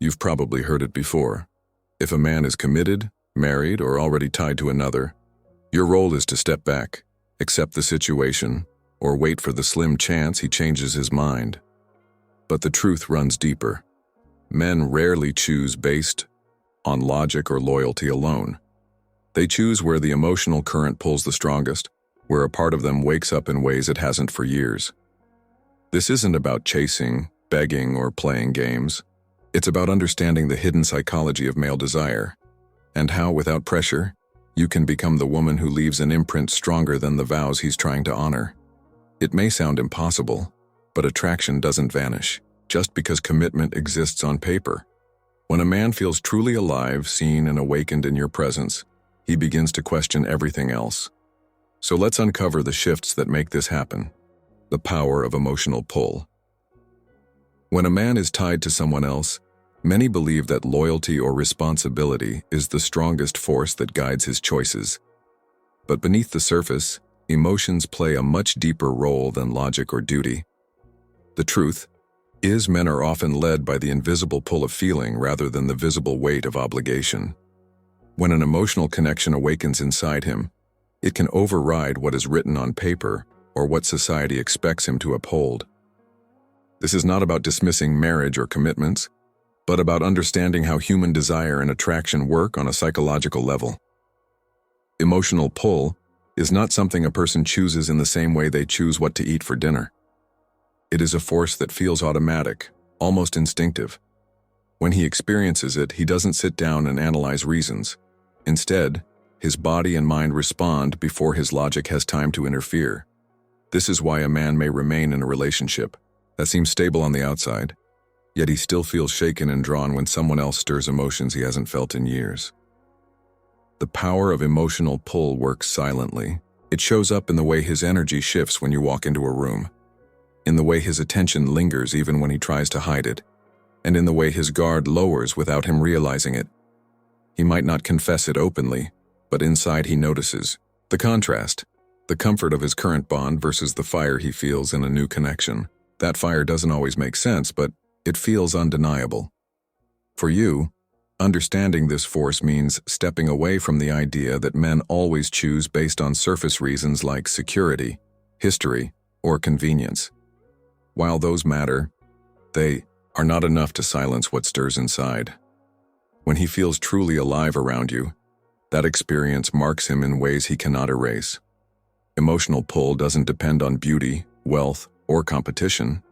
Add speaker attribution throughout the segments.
Speaker 1: You've probably heard it before. If a man is committed, married, or already tied to another, your role is to step back, accept the situation, or wait for the slim chance he changes his mind. But the truth runs deeper. Men rarely choose based on logic or loyalty alone. They choose where the emotional current pulls the strongest, where a part of them wakes up in ways it hasn't for years. This isn't about chasing, begging, or playing games. It's about understanding the hidden psychology of male desire, and how, without pressure, you can become the woman who leaves an imprint stronger than the vows he's trying to honor. It may sound impossible, but attraction doesn't vanish just because commitment exists on paper. When a man feels truly alive, seen, and awakened in your presence, he begins to question everything else. So let's uncover the shifts that make this happen. The power of emotional pull. When a man is tied to someone else, many believe that loyalty or responsibility is the strongest force that guides his choices. But beneath the surface, emotions play a much deeper role than logic or duty. The truth is, men are often led by the invisible pull of feeling rather than the visible weight of obligation. When an emotional connection awakens inside him, it can override what is written on paper or what society expects him to uphold. This is not about dismissing marriage or commitments, but about understanding how human desire and attraction work on a psychological level. Emotional pull is not something a person chooses in the same way they choose what to eat for dinner. It is a force that feels automatic, almost instinctive. When he experiences it, he doesn't sit down and analyze reasons. Instead, his body and mind respond before his logic has time to interfere. This is why a man may remain in a relationship that seems stable on the outside, yet he still feels shaken and drawn when someone else stirs emotions he hasn't felt in years. The power of emotional pull works silently. It shows up in the way his energy shifts when you walk into a room, in the way his attention lingers even when he tries to hide it, and in the way his guard lowers without him realizing it. He might not confess it openly, but inside he notices the contrast, the comfort of his current bond versus the fire he feels in a new connection. That fire doesn't always make sense, but it feels undeniable. For you, understanding this force means stepping away from the idea that men always choose based on surface reasons like security, history, or convenience. While those matter, they are not enough to silence what stirs inside. When he feels truly alive around you, that experience marks him in ways he cannot erase. Emotional pull doesn't depend on beauty, wealth, or competition.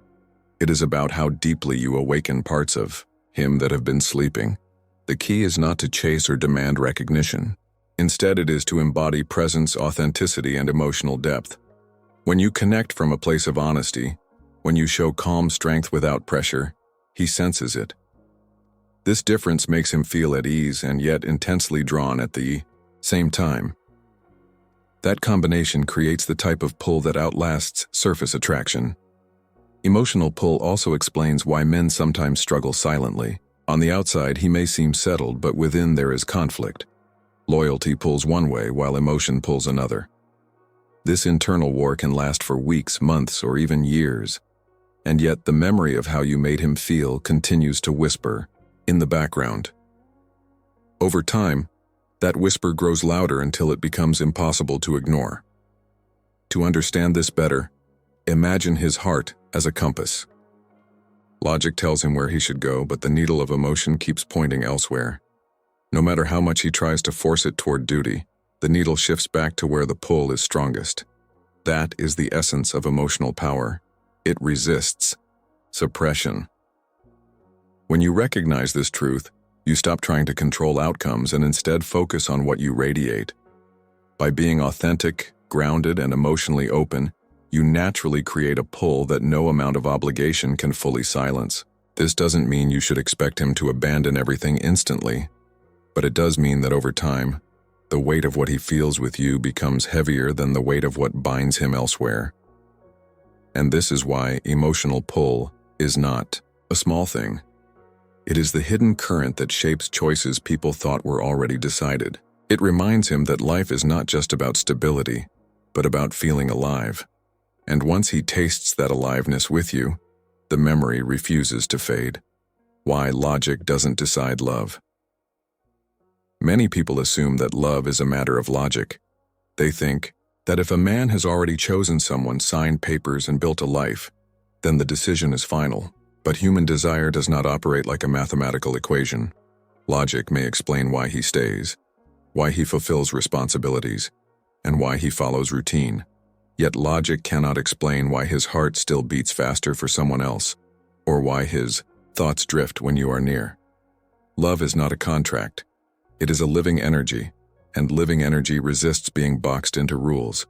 Speaker 1: It is about how deeply you awaken parts of him that have been sleeping. The key is not to chase or demand recognition. Instead, it is to embody presence, authenticity, and emotional depth. When you connect from a place of honesty, when you show calm strength without pressure, he senses it. This difference makes him feel at ease and yet intensely drawn at the same time. That combination creates the type of pull that outlasts surface attraction. Emotional pull also explains why men sometimes struggle silently. On the outside, he may seem settled, but within there is conflict. Loyalty pulls one way, while emotion pulls another. This internal war can last for weeks, months, or even years. And yet the memory of how you made him feel continues to whisper in the background. Over time, that whisper grows louder until it becomes impossible to ignore. To understand this better, imagine his heart as a compass. Logic tells him where he should go, but the needle of emotion keeps pointing elsewhere. No matter how much he tries to force it toward duty, the needle shifts back to where the pull is strongest. That is the essence of emotional power. It resists suppression. When you recognize this truth, you stop trying to control outcomes and instead focus on what you radiate. By being authentic, grounded, and emotionally open, you naturally create a pull that no amount of obligation can fully silence. This doesn't mean you should expect him to abandon everything instantly, but it does mean that over time, the weight of what he feels with you becomes heavier than the weight of what binds him elsewhere. And this is why emotional pull is not a small thing. It is the hidden current that shapes choices people thought were already decided. It reminds him that life is not just about stability, but about feeling alive. And once he tastes that aliveness with you, the memory refuses to fade. Why logic doesn't decide love. Many people assume that love is a matter of logic. They think that if a man has already chosen someone, signed papers, and built a life, then the decision is final. But human desire does not operate like a mathematical equation. Logic may explain why he stays, why he fulfills responsibilities, and why he follows routine. Yet logic cannot explain why his heart still beats faster for someone else, or why his thoughts drift when you are near. Love is not a contract. It is a living energy, and living energy resists being boxed into rules.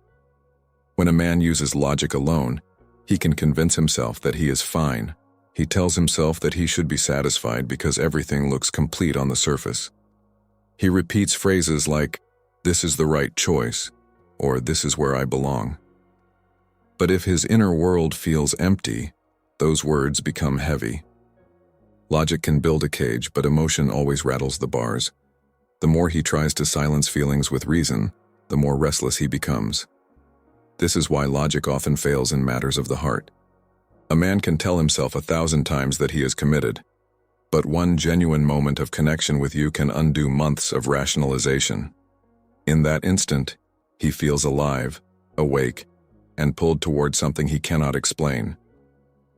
Speaker 1: When a man uses logic alone, he can convince himself that he is fine. He tells himself that he should be satisfied because everything looks complete on the surface. He repeats phrases like, "This is the right choice," or "This is where I belong." But if his inner world feels empty, those words become heavy. Logic can build a cage, but emotion always rattles the bars. The more he tries to silence feelings with reason, the more restless he becomes. This is why logic often fails in matters of the heart. A man can tell himself 1,000 times that he is committed, but one genuine moment of connection with you can undo months of rationalization. In that instant, he feels alive, awake, and pulled toward something he cannot explain.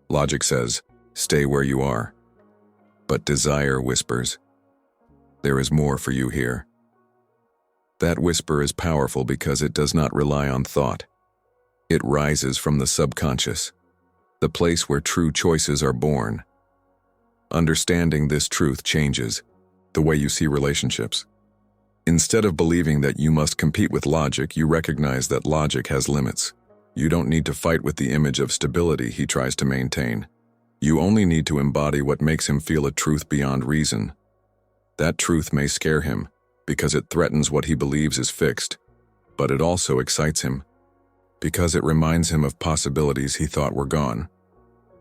Speaker 1: Logic says, "Stay where you are." But desire whispers, "There is more for you here." That whisper is powerful because it does not rely on thought. It rises from the subconscious, the place where true choices are born. Understanding this truth changes the way you see relationships. Instead of believing that you must compete with logic, you recognize that logic has limits. You don't need to fight with the image of stability he tries to maintain. You only need to embody what makes him feel a truth beyond reason. That truth may scare him because it threatens what he believes is fixed, but it also excites him because it reminds him of possibilities he thought were gone.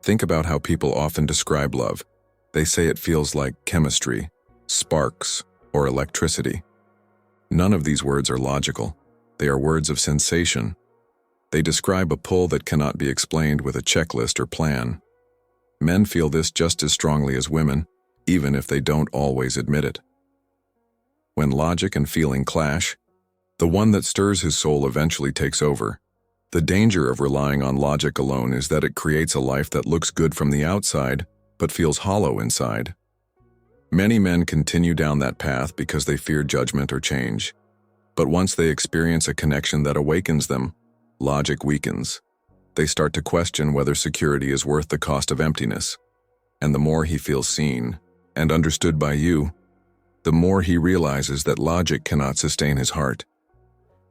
Speaker 1: Think about how people often describe love. They say it feels like chemistry, sparks, or electricity. None of these words are logical. They are words of sensation. They describe a pull that cannot be explained with a checklist or plan. Men feel this just as strongly as women, even if they don't always admit it. When logic and feeling clash, the one that stirs his soul eventually takes over. The danger of relying on logic alone is that it creates a life that looks good from the outside, but feels hollow inside. Many men continue down that path because they fear judgment or change. But once they experience a connection that awakens them, logic weakens. They start to question whether security is worth the cost of emptiness. And the more he feels seen and understood by you, the more he realizes that logic cannot sustain his heart.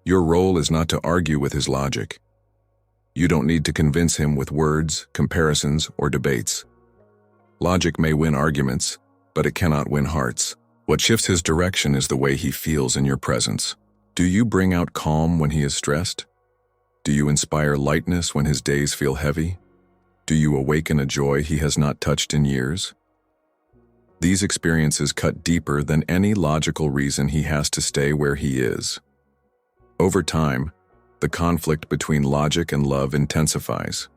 Speaker 1: Your role is not to argue with his logic. You don't need to convince him with words, comparisons, or debates. Logic may win arguments, but it cannot win hearts. What shifts his direction is the way he feels in your presence. Do you bring out calm when he is stressed? Do you inspire lightness when his days feel heavy? Do you awaken a joy he has not touched in years? These experiences cut deeper than any logical reason he has to stay where he is. Over time, the conflict between logic and love intensifies.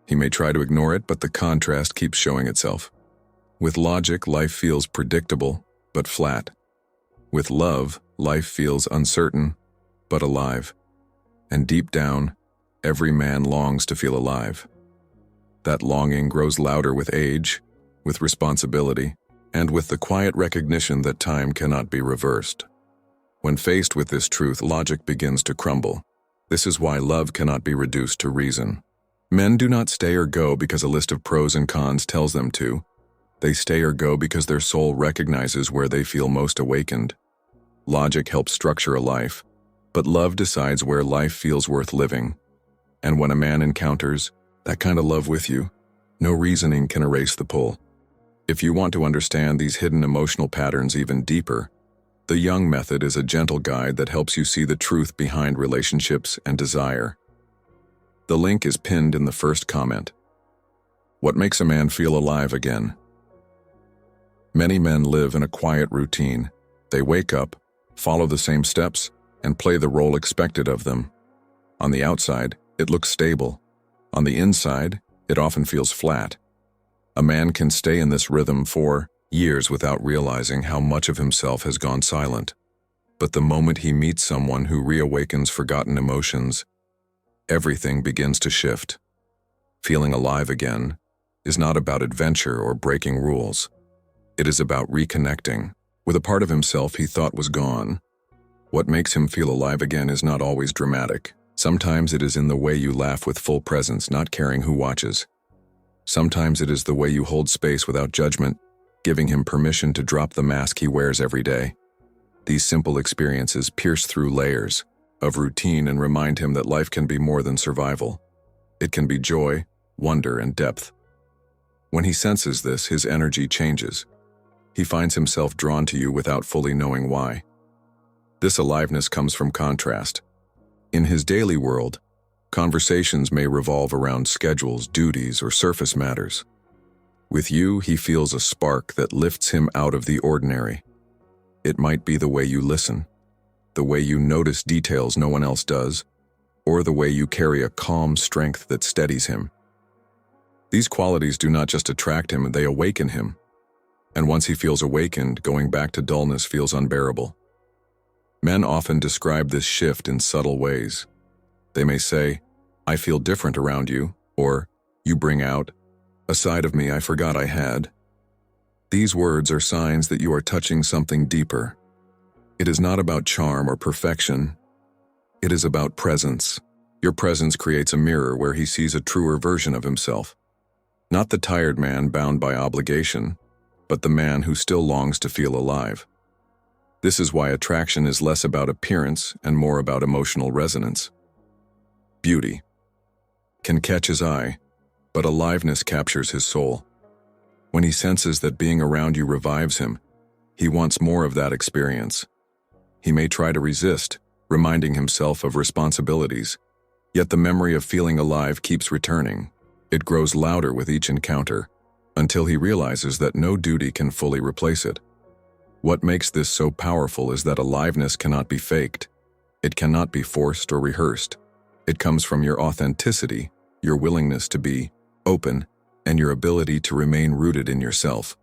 Speaker 1: He may try to ignore it, but the contrast keeps showing itself. With logic, life feels predictable, but flat. With love, life feels uncertain, but alive. And deep down, every man longs to feel alive. That longing grows louder with age, with responsibility, and with the quiet recognition that time cannot be reversed. When faced with this truth, logic begins to crumble. This is why love cannot be reduced to reason. Men do not stay or go because a list of pros and cons tells them to. They stay or go because their soul recognizes where they feel most awakened. Logic helps structure a life, but love decides where life feels worth living. And when a man encounters that kind of love with you, no reasoning can erase the pull. If you want to understand these hidden emotional patterns even deeper, the Jung Method is a gentle guide that helps you see the truth behind relationships and desire. The link is pinned in the first comment. What makes a man feel alive again? Many men live in a quiet routine. They wake up, follow the same steps, and play the role expected of them. On the outside, it looks stable. On the inside, it often feels flat. A man can stay in this rhythm for years without realizing how much of himself has gone silent. But the moment he meets someone who reawakens forgotten emotions, everything begins to shift. Feeling alive again is not about adventure or breaking rules. It is about reconnecting with a part of himself he thought was gone. What makes him feel alive again is not always dramatic. Sometimes it is in the way you laugh with full presence, not caring who watches. Sometimes it is the way you hold space without judgment, giving him permission to drop the mask he wears every day. These simple experiences pierce through layers of routine and remind him that life can be more than survival. It can be joy, wonder, and depth. When he senses this, his energy changes. He finds himself drawn to you without fully knowing why. This aliveness comes from contrast. In his daily world, conversations may revolve around schedules, duties, or surface matters. With you, he feels a spark that lifts him out of the ordinary. It might be the way you listen, the way you notice details no one else does, or the way you carry a calm strength that steadies him. These qualities do not just attract him, they awaken him. And once he feels awakened, going back to dullness feels unbearable. Men often describe this shift in subtle ways. They may say, "I feel different around you," or "You bring out a side of me I forgot I had." These words are signs that you are touching something deeper. It is not about charm or perfection. It is about presence. Your presence creates a mirror where he sees a truer version of himself. Not the tired man bound by obligation, but the man who still longs to feel alive. This is why attraction is less about appearance and more about emotional resonance. Beauty can catch his eye, but aliveness captures his soul. When he senses that being around you revives him, he wants more of that experience. He may try to resist, reminding himself of responsibilities, yet the memory of feeling alive keeps returning. It grows louder with each encounter, until he realizes that no duty can fully replace it. What makes this so powerful is that aliveness cannot be faked. It cannot be forced or rehearsed. It comes from your authenticity, your willingness to be open, and your ability to remain rooted in yourself.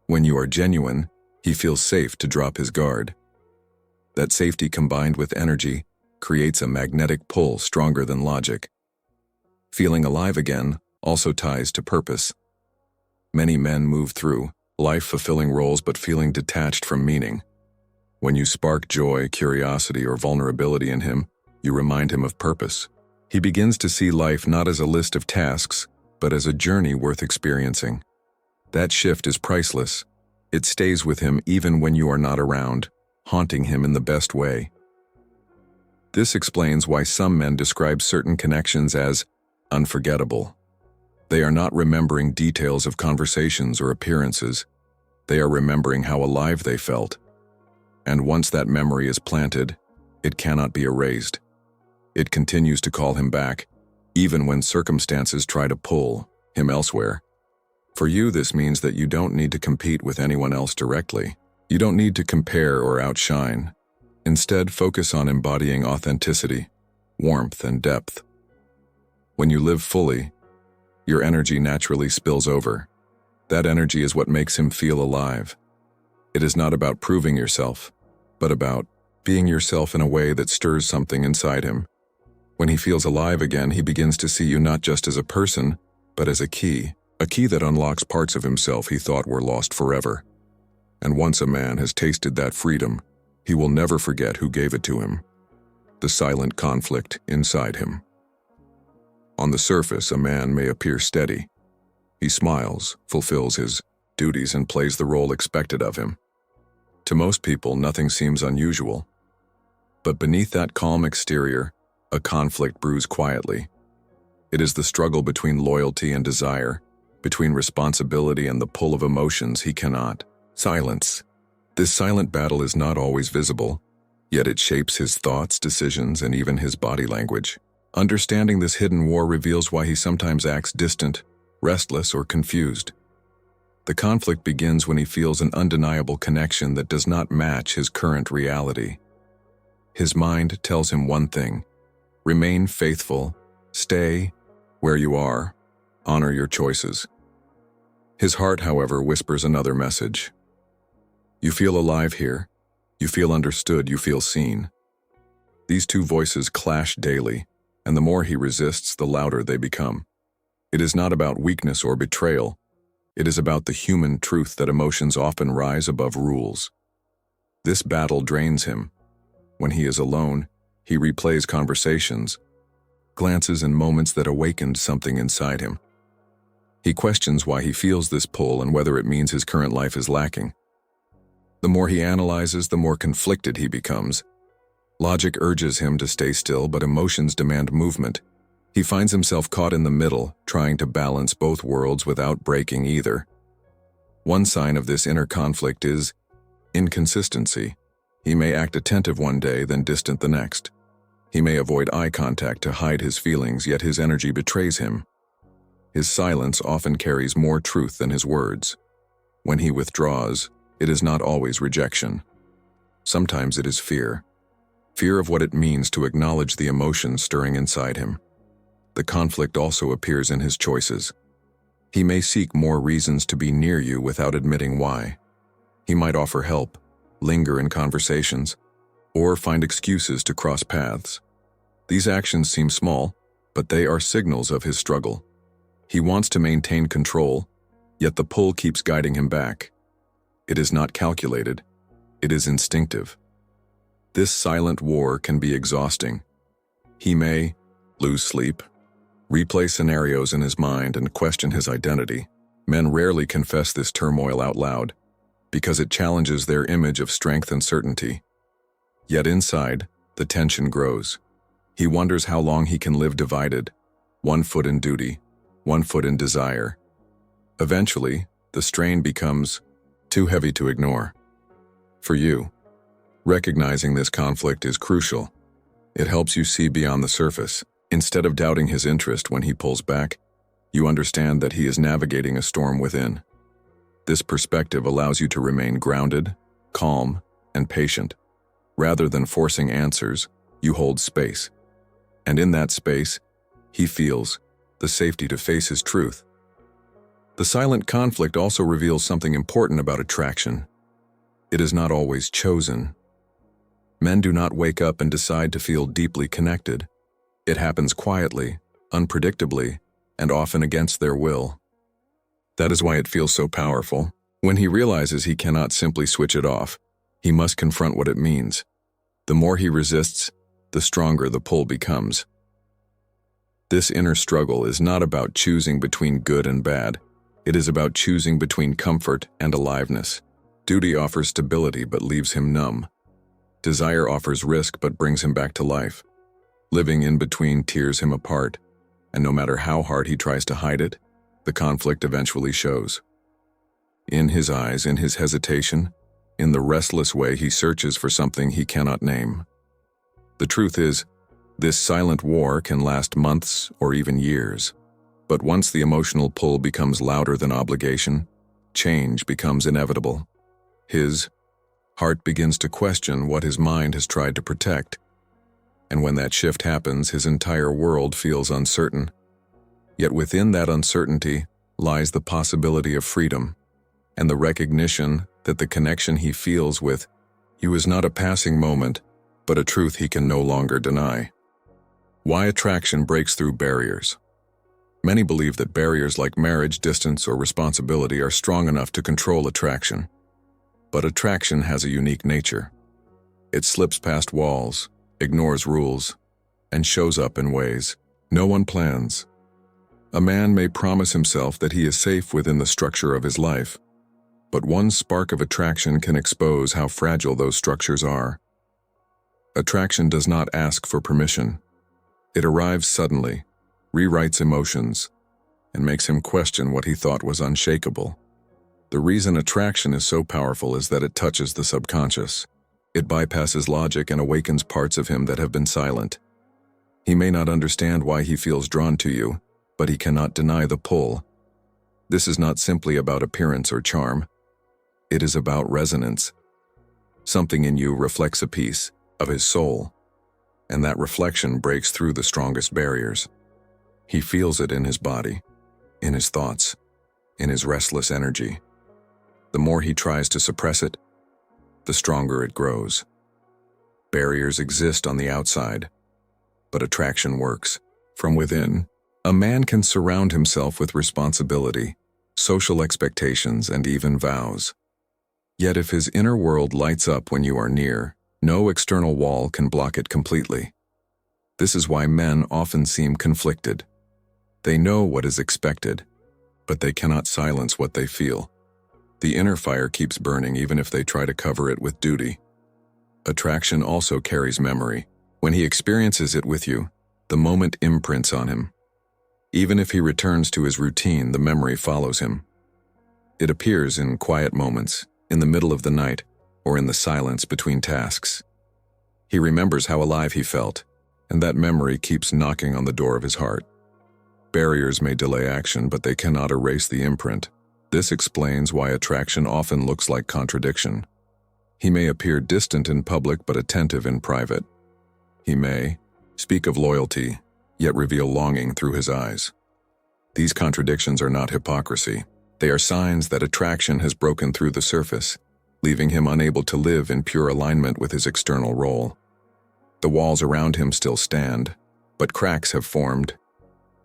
Speaker 1: When you are genuine, he feels safe to drop his guard. That safety combined with energy creates a magnetic pull stronger than logic. Feeling alive again also ties to purpose. Many men move through life fulfilling roles but feeling detached from meaning. When you spark joy, curiosity, or vulnerability in him, you remind him of purpose. He begins to see life not as a list of tasks, but as a journey worth experiencing. That shift is priceless. It stays with him even when you are not around, haunting him in the best way. This explains why some men describe certain connections as unforgettable. They are not remembering details of conversations or appearances. They are remembering how alive they felt. And once that memory is planted, it cannot be erased. It continues to call him back, even when circumstances try to pull him elsewhere. For you, this means that you don't need to compete with anyone else directly. You don't need to compare or outshine. Instead, focus on embodying authenticity, warmth, and depth. When you live fully, your energy naturally spills over. That energy is what makes him feel alive. It is not about proving yourself, but about being yourself in a way that stirs something inside him. When he feels alive again, he begins to see you not just as a person, but as a key that unlocks parts of himself he thought were lost forever. And once a man has tasted that freedom, he will never forget who gave it to him. The silent conflict inside him. On the surface, a man may appear steady. He smiles, fulfills his duties, and plays the role expected of him. To most people, nothing seems unusual. But beneath that calm exterior, a conflict brews quietly. It is the struggle between loyalty and desire, between responsibility and the pull of emotions he cannot silence. This silent battle is not always visible, yet it shapes his thoughts, decisions, and even his body language. Understanding this hidden war reveals why he sometimes acts distant, restless, or confused. The conflict begins when he feels an undeniable connection that does not match his current reality. His mind tells him one thing: remain faithful, stay where you are, honor your choices. His heart, however, whispers another message. You feel alive here. You feel understood. You feel seen. These two voices clash daily, and the more he resists, the louder they become. It is not about weakness or betrayal. It is about the human truth that emotions often rise above rules. This battle drains him. When he is alone, he replays conversations, glances and moments that awakened something inside him. He questions why he feels this pull and whether it means his current life is lacking. The more he analyzes, the more conflicted he becomes. Logic urges him to stay still, but emotions demand movement. He finds himself caught in the middle, trying to balance both worlds without breaking either. One sign of this inner conflict is inconsistency. He may act attentive one day, then distant the next. He may avoid eye contact to hide his feelings, yet his energy betrays him. His silence often carries more truth than his words. When he withdraws, it is not always rejection. Sometimes it is fear. Fear of what it means to acknowledge the emotions stirring inside him. The conflict also appears in his choices. He may seek more reasons to be near you without admitting why. He might offer help, linger in conversations, or find excuses to cross paths. These actions seem small, but they are signals of his struggle. He wants to maintain control, yet the pull keeps guiding him back. It is not calculated. It is instinctive. This silent war can be exhausting. He may lose sleep, replay scenarios in his mind, and question his identity. Men rarely confess this turmoil out loud, because it challenges their image of strength and certainty. Yet inside, the tension grows. He wonders how long he can live divided, one foot in duty, one foot in desire. Eventually, the strain becomes too heavy to ignore. For you, recognizing this conflict is crucial. It helps you see beyond the surface. Instead of doubting his interest when he pulls back, you understand that he is navigating a storm within. This perspective allows you to remain grounded, calm, and patient. Rather than forcing answers, you hold space. And in that space, he feels the safety to face his truth. The silent conflict also reveals something important about attraction. It is not always chosen. Men do not wake up and decide to feel deeply connected. It happens quietly, unpredictably, and often against their will. That is why it feels so powerful. When he realizes he cannot simply switch it off, he must confront what it means. The more he resists, the stronger the pull becomes. This inner struggle is not about choosing between good and bad. It is about choosing between comfort and aliveness. Duty offers stability but leaves him numb. Desire offers risk but brings him back to life. Living in between tears him apart, and no matter how hard he tries to hide it, the conflict eventually shows. In his eyes, in his hesitation, in the restless way he searches for something he cannot name. The truth is, this silent war can last months or even years. But once the emotional pull becomes louder than obligation, change becomes inevitable. His heart begins to question what his mind has tried to protect. And when that shift happens, his entire world feels uncertain. Yet within that uncertainty lies the possibility of freedom, and the recognition that the connection he feels with you is not a passing moment, but a truth he can no longer deny. Why attraction breaks through barriers. Many believe that barriers like marriage, distance, or responsibility are strong enough to control attraction. But attraction has a unique nature. It slips past walls, ignores rules, and shows up in ways no one plans. A man may promise himself that he is safe within the structure of his life, but one spark of attraction can expose how fragile those structures are. Attraction does not ask for permission. It arrives suddenly, rewrites emotions, and makes him question what he thought was unshakable. The reason attraction is so powerful is that it touches the subconscious. It bypasses logic and awakens parts of him that have been silent. He may not understand why he feels drawn to you, but he cannot deny the pull. This is not simply about appearance or charm. It is about resonance. Something in you reflects a piece of his soul, and that reflection breaks through the strongest barriers. He feels it in his body, in his thoughts, in his restless energy. The more he tries to suppress it, the stronger it grows. Barriers exist on the outside, but attraction works from within. A man can surround himself with responsibility, social expectations, and even vows. Yet if his inner world lights up when you are near, no external wall can block it completely. This is why men often seem conflicted. They know what is expected, but they cannot silence what they feel. The inner fire keeps burning even if they try to cover it with duty. Attraction also carries memory. When he experiences it with you, the moment imprints on him. Even if he returns to his routine, the memory follows him. It appears in quiet moments, in the middle of the night, or in the silence between tasks. He remembers how alive he felt, and that memory keeps knocking on the door of his heart. Barriers may delay action, but they cannot erase the imprint. This explains why attraction often looks like contradiction. He may appear distant in public but attentive in private. He may speak of loyalty, yet reveal longing through his eyes. These contradictions are not hypocrisy. They are signs that attraction has broken through the surface, leaving him unable to live in pure alignment with his external role. The walls around him still stand, but cracks have formed,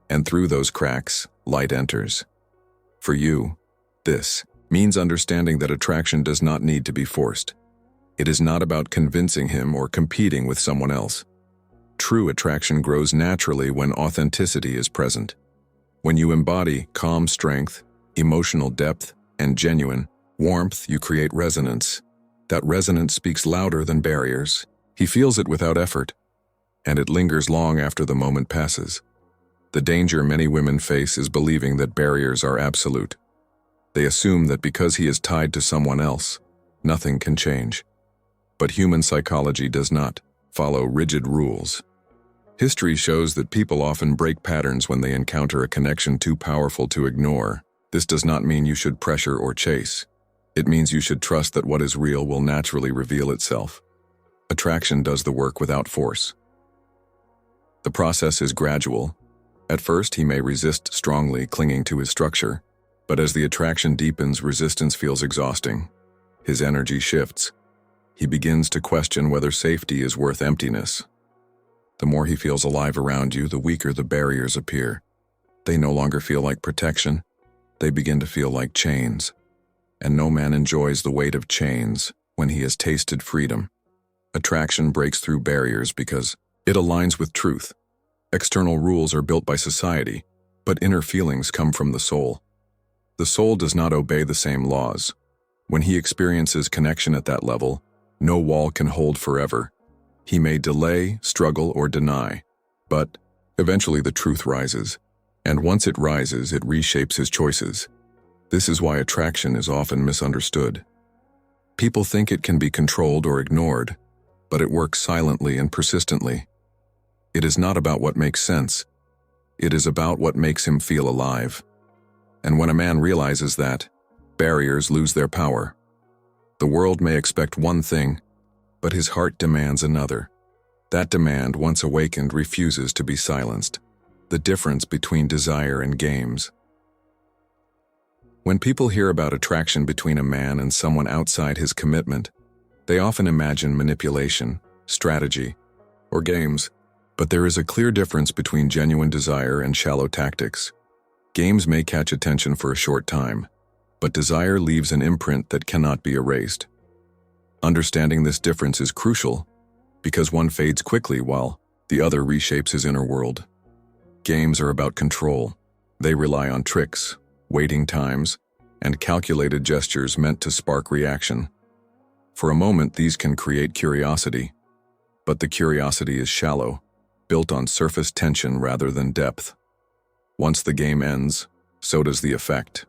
Speaker 1: and through those cracks, light enters. For you, this means understanding that attraction does not need to be forced. It is not about convincing him or competing with someone else. True attraction grows naturally when authenticity is present. When you embody calm strength, emotional depth, and genuine warmth, you create resonance. That resonance speaks louder than barriers. He feels it without effort, and it lingers long after the moment passes. The danger many women face is believing that barriers are absolute. They assume that because he is tied to someone else, nothing can change. But human psychology does not follow rigid rules. History shows that people often break patterns when they encounter a connection too powerful to ignore. This does not mean you should pressure or chase. It means you should trust that what is real will naturally reveal itself. Attraction does the work without force. The process is gradual. At first, he may resist strongly, clinging to his structure, but as the attraction deepens, resistance feels exhausting. His energy shifts. He begins to question whether safety is worth emptiness. The more he feels alive around you, the weaker the barriers appear. They no longer feel like protection. They begin to feel like chains. And no man enjoys the weight of chains when he has tasted freedom. Attraction breaks through barriers because it aligns with truth. External rules are built by society, but inner feelings come from the soul. The soul does not obey the same laws. When he experiences connection at that level, no wall can hold forever. He may delay, struggle, or deny, but eventually the truth rises, and once it rises, it reshapes his choices. This is why attraction is often misunderstood. People think it can be controlled or ignored, but it works silently and persistently. It is not about what makes sense. It is about what makes him feel alive. And when a man realizes that, barriers lose their power. The world may expect one thing, but his heart demands another. That demand, once awakened, refuses to be silenced. The difference between desire and games. When people hear about attraction between a man and someone outside his commitment, they often imagine manipulation, strategy, or games. But there is a clear difference between genuine desire and shallow tactics. Games may catch attention for a short time, but desire leaves an imprint that cannot be erased. Understanding this difference is crucial because one fades quickly while the other reshapes his inner world. Games are about control. They rely on tricks, waiting times, and calculated gestures meant to spark reaction. For a moment, these can create curiosity, but the curiosity is shallow, built on surface tension rather than depth. Once the game ends, so does the effect.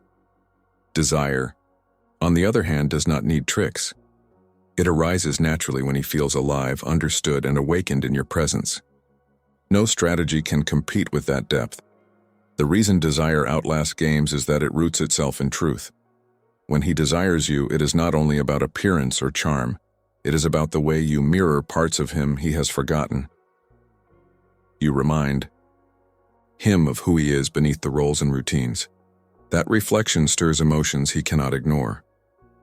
Speaker 1: Desire, on the other hand, does not need tricks. It arises naturally when he feels alive, understood, and awakened in your presence. No strategy can compete with that depth. The reason desire outlasts games is that it roots itself in truth. When he desires you, it is not only about appearance or charm. It is about the way you mirror parts of him he has forgotten. You remind him of who he is beneath the roles and routines. That reflection stirs emotions he cannot ignore.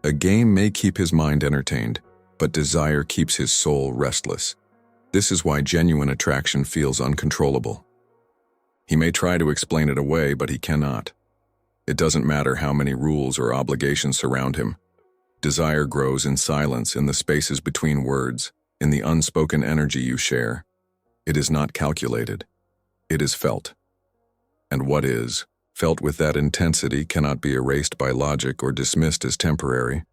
Speaker 1: A game may keep his mind entertained, but desire keeps his soul restless. This is why genuine attraction feels uncontrollable. He may try to explain it away, but he cannot. It doesn't matter how many rules or obligations surround him. Desire grows in silence, in the spaces between words, in the unspoken energy you share. It is not calculated. It is felt. And what is felt with that intensity cannot be erased by logic or dismissed as temporary.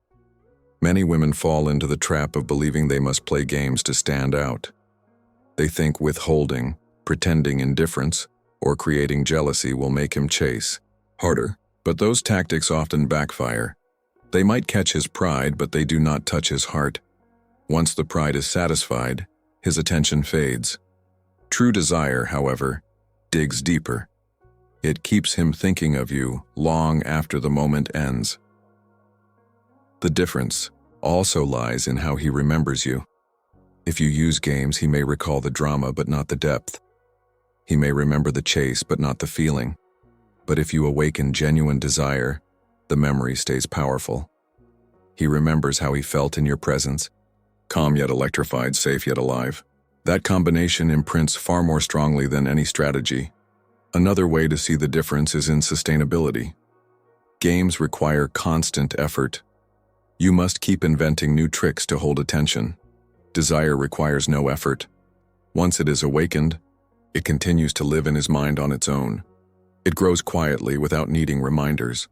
Speaker 1: Many women fall into the trap of believing they must play games to stand out. They think withholding, pretending indifference, or creating jealousy will make him chase harder, but those tactics often backfire. They might catch his pride, but they do not touch his heart. Once the pride is satisfied, his attention fades. True desire, however, digs deeper. It keeps him thinking of you long after the moment ends. The difference also lies in how he remembers you. If you use games, he may recall the drama but not the depth. He may remember the chase but not the feeling. But if you awaken genuine desire, the memory stays powerful. He remembers how he felt in your presence, calm yet electrified, safe yet alive. That combination imprints far more strongly than any strategy. Another way to see the difference is in sustainability. Games require constant effort. You must keep inventing new tricks to hold attention. Desire requires no effort. Once it is awakened, it continues to live in his mind on its own. It grows quietly without needing reminders.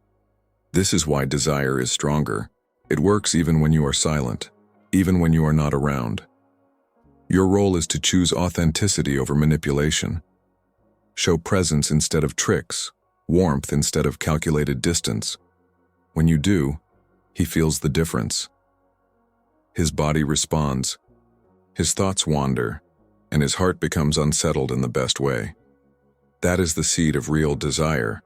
Speaker 1: This is why desire is stronger. It works even when you are silent, even when you are not around. Your role is to choose authenticity over manipulation. Show presence instead of tricks, warmth instead of calculated distance. When you do, he feels the difference. His body responds, his thoughts wander, and his heart becomes unsettled in the best way. That is the seed of real desire,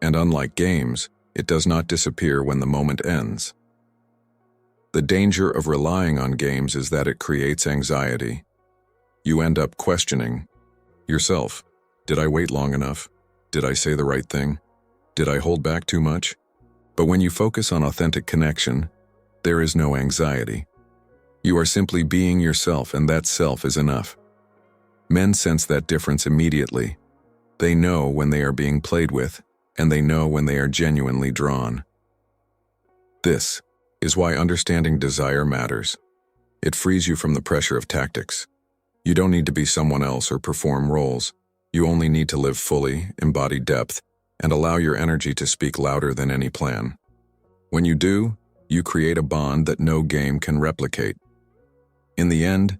Speaker 1: and unlike games, it does not disappear when the moment ends. The danger of relying on games is that it creates anxiety. You end up questioning yourself. Did I wait long enough? Did I say the right thing? Did I hold back too much? But when you focus on authentic connection, there is no anxiety. You are simply being yourself, and that self is enough. Men sense that difference immediately. They know when they are being played with, and they know when they are genuinely drawn. This is why understanding desire matters. It frees you from the pressure of tactics. You don't need to be someone else or perform roles. You only need to live fully, embody depth, and allow your energy to speak louder than any plan. When you do, you create a bond that no game can replicate. In the end,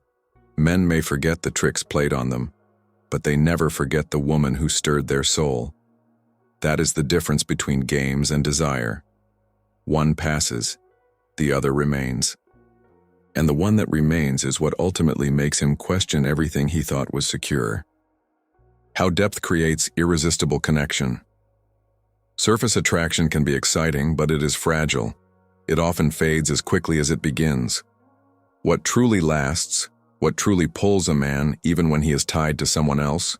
Speaker 1: men may forget the tricks played on them, but they never forget the woman who stirred their soul. That is the difference between games and desire. One passes, the other remains. And the one that remains is what ultimately makes him question everything he thought was secure. How depth creates irresistible connection. Surface attraction can be exciting, but it is fragile. It often fades as quickly as it begins. What truly lasts, what truly pulls a man, even when he is tied to someone else,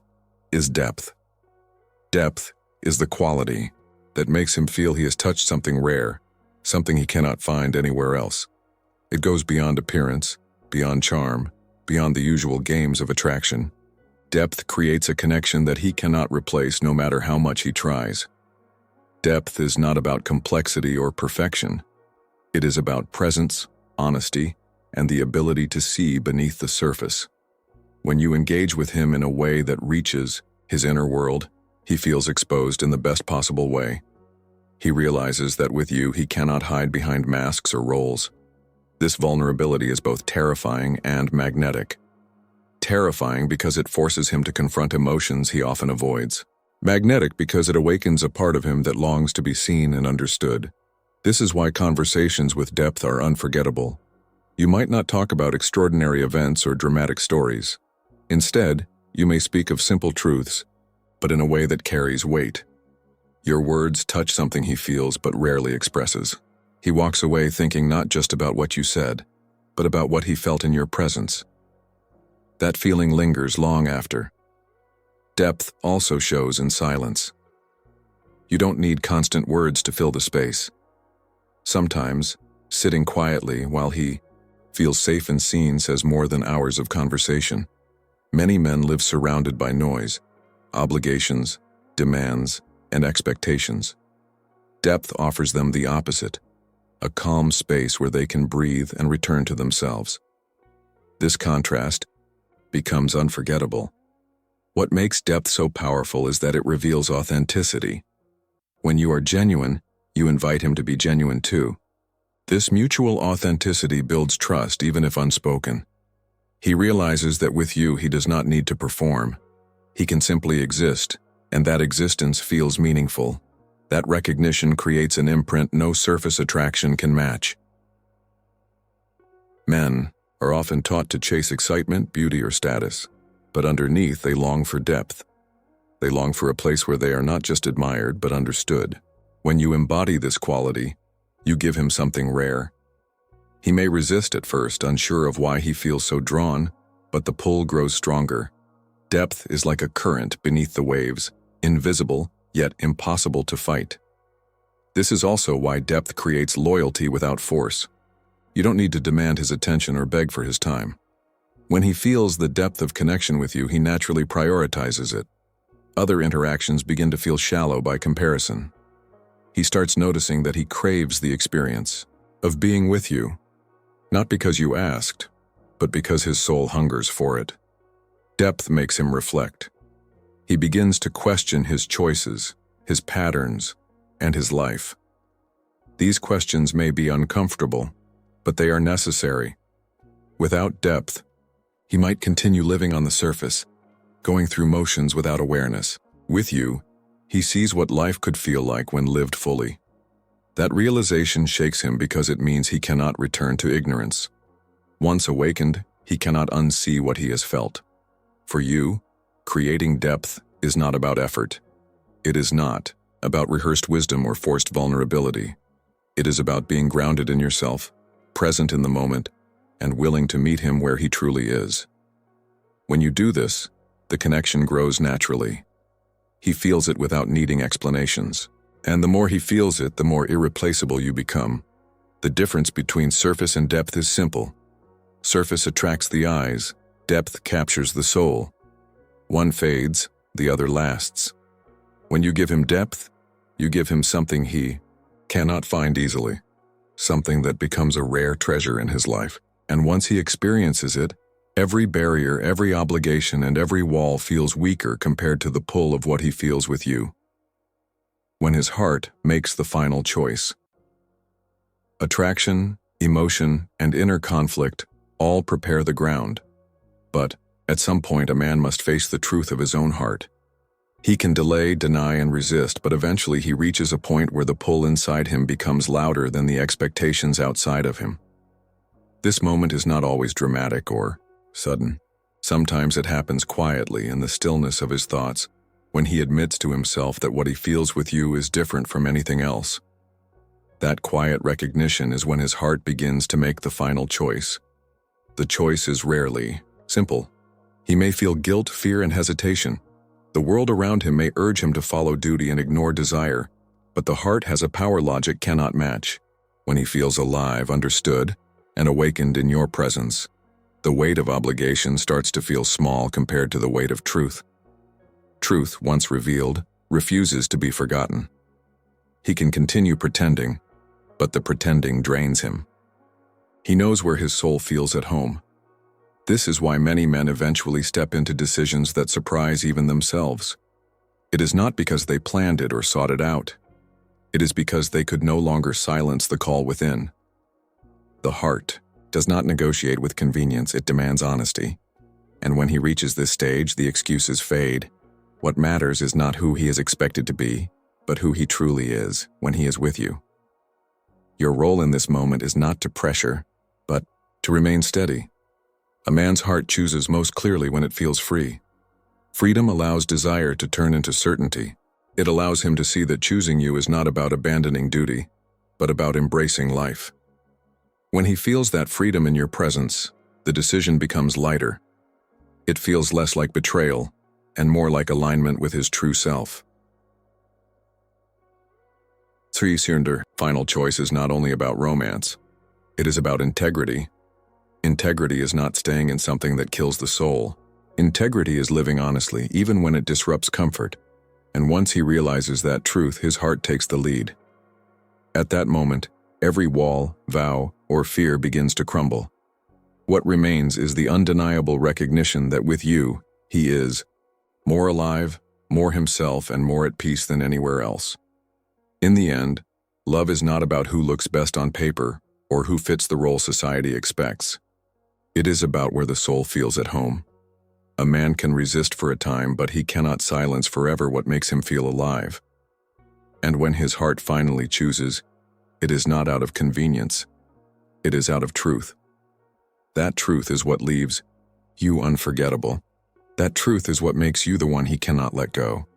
Speaker 1: is depth. Depth is the quality that makes him feel he has touched something rare, something he cannot find anywhere else. It goes beyond appearance, beyond charm, beyond the usual games of attraction. Depth creates a connection that he cannot replace no matter how much he tries. Depth is not about complexity or perfection. It is about presence, honesty, and the ability to see beneath the surface. When you engage with him in a way that reaches his inner world, he feels exposed in the best possible way. He realizes that with you he cannot hide behind masks or roles. This vulnerability is both terrifying and magnetic. Terrifying because it forces him to confront emotions he often avoids. Magnetic because it awakens a part of him that longs to be seen and understood. This is why conversations with depth are unforgettable. You might not talk about extraordinary events or dramatic stories. Instead, you may speak of simple truths, but in a way that carries weight. Your words touch something he feels but rarely expresses. He walks away thinking not just about what you said, but about what he felt in your presence. That feeling lingers long after. Depth also shows in silence. You don't need constant words to fill the space. Sometimes, sitting quietly while he feels safe and seen says more than hours of conversation. Many men live surrounded by noise, obligations, demands, and expectations. Depth offers them the opposite, a calm space where they can breathe and return to themselves. This contrast becomes unforgettable. What makes depth so powerful is that it reveals authenticity. When you are genuine, you invite him to be genuine too. This mutual authenticity builds trust even if unspoken. He realizes that with you he does not need to perform. He can simply exist, and that existence feels meaningful. That recognition creates an imprint no surface attraction can match. Men are often taught to chase excitement, beauty, or status, but underneath they long for depth. They long for a place where they are not just admired but understood. When you embody this quality, you give him something rare. He may resist at first, unsure of why he feels so drawn, but the pull grows stronger. Depth is like a current beneath the waves, invisible, yet impossible to fight. This is also why depth creates loyalty without force. You don't need to demand his attention or beg for his time. When he feels the depth of connection with you, he naturally prioritizes it. Other interactions begin to feel shallow by comparison. He starts noticing that he craves the experience of being with you, not because you asked, but because his soul hungers for it. Depth makes him reflect. He begins to question his choices, his patterns, and his life. These questions may be uncomfortable, but they are necessary. Without depth, he might continue living on the surface, going through motions without awareness. With you, he sees what life could feel like when lived fully. That realization shakes him because it means he cannot return to ignorance. Once awakened, he cannot unsee what he has felt. For you, creating depth is not about effort. It is not about rehearsed wisdom or forced vulnerability. It is about being grounded in yourself, present in the moment, and willing to meet him where he truly is. When you do this, the connection grows naturally. He feels it without needing explanations. And the more he feels it, the more irreplaceable you become. The difference between surface and depth is simple. Surface attracts the eyes, depth captures the soul. One fades, the other lasts. When you give him depth, you give him something he cannot find easily, something that becomes a rare treasure in his life. And once he experiences it, every barrier, every obligation, and every wall feels weaker compared to the pull of what he feels with you. When his heart makes the final choice. Attraction, emotion, and inner conflict all prepare the ground. But, at some point, a man must face the truth of his own heart. He can delay, deny, and resist, but eventually he reaches a point where the pull inside him becomes louder than the expectations outside of him. This moment is not always dramatic or sudden. Sometimes it happens quietly in the stillness of his thoughts, when he admits to himself that what he feels with you is different from anything else. That quiet recognition is when his heart begins to make the final choice. The choice is rarely simple. He may feel guilt, fear, and hesitation. The world around him may urge him to follow duty and ignore desire, but the heart has a power logic cannot match. When he feels alive, understood, and awakened in your presence, the weight of obligation starts to feel small compared to the weight of truth. Truth, once revealed, refuses to be forgotten. He can continue pretending, but the pretending drains him. He knows where his soul feels at home. This is why many men eventually step into decisions that surprise even themselves. It is not because they planned it or sought it out. It is because they could no longer silence the call within. The heart does not negotiate with convenience, it demands honesty. And when he reaches this stage, the excuses fade. What matters is not who he is expected to be, but who he truly is when he is with you. Your role in this moment is not to pressure, but to remain steady. A man's heart chooses most clearly when it feels free. Freedom allows desire to turn into certainty. It allows him to see that choosing you is not about abandoning duty, but about embracing life. When he feels that freedom in your presence, the decision becomes lighter. It feels less like betrayal and more like alignment with his true self. Three final choice is not only about romance. It is about integrity. Integrity is not staying in something that kills the soul. Integrity is living honestly, even when it disrupts comfort. And once he realizes that truth, his heart takes the lead. At that moment, every wall, vow, or fear begins to crumble. What remains is the undeniable recognition that with you, he is more alive, more himself, and more at peace than anywhere else. In the end, love is not about who looks best on paper or who fits the role society expects. It is about where the soul feels at home. A man can resist for a time, but he cannot silence forever what makes him feel alive. And when his heart finally chooses, it is not out of convenience. It is out of truth. That truth is what leaves you unforgettable. That truth is what makes you the one he cannot let go.